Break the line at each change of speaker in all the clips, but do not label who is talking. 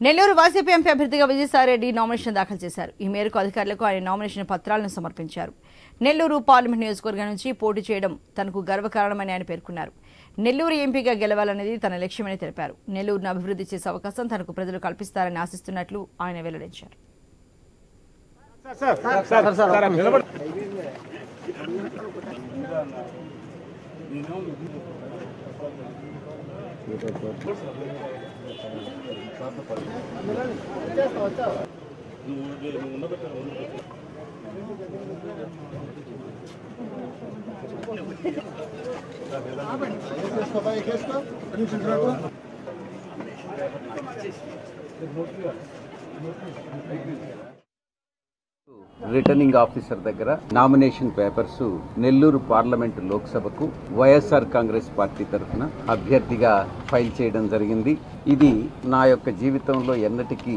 Nellore YCP MP అభ్యర్థిగా Vijayasai Reddy nomination దాఖలు చేశారు. ఈ మేరకు అధికారులకు ఆయన నామినేషన్ పత్రాలను సమర్పించారు. నెల్లూరు పార్లమెంట్ నియోజకవర్గం నుంచి పోటీ చేయడం తనకు గర్వకారణమని ఆయన పేర్కొన్నారు. నెల్లూరు ఎంపీగా గెలవాలనేది తన లక్ష్యమని తెలిపారు. నెల్లూరును అభివృద్ధి చేసే అవకాశం తనకు ప్రజలు కల్పిస్తారని ఆశిస్తున్నట్లు ఆయన వెల్లడించారు.
రిటర్నింగ్ ఆఫీసర్ దగ్గర నామినేషన్ పేపర్స్ నెల్లూరు పార్లమెంటు లోక్సభకు వైఎస్ఆర్ కాంగ్రెస్ పార్టీ తరఫున అభ్యర్థిగా ఫైల్ చేయడం జరిగింది. ఇది నా యొక్క జీవితంలో ఎన్నటికీ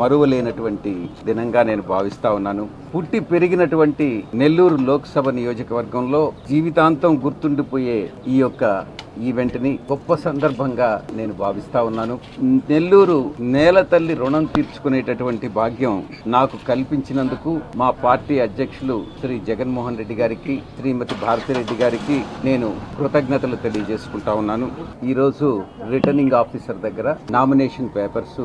మరువలేనటువంటి దినంగా నేను భావిస్తా ఉన్నాను. పుట్టి పెరిగినటువంటి నెల్లూరు లోక్సభ నియోజకవర్గంలో జీవితాంతం గుర్తుండిపోయే ఈ యొక్క ఈవెంట్ని గొప్ప సందర్భంగా నేను భావిస్తా ఉన్నాను. నెల్లూరు నేల తల్లి రుణం తీర్చుకునేటటువంటి భాగ్యం నాకు కల్పించినందుకు మా పార్టీ అధ్యక్షులు శ్రీ జగన్మోహన్ రెడ్డి గారికి, శ్రీమతి భారతిరెడ్డి గారికి నేను కృతజ్ఞతలు తెలియజేసుకుంటా ఉన్నాను. ఈరోజు రిటర్నింగ్ ఆఫీసర్ దగ్గర నామినేషన్ పేపర్స్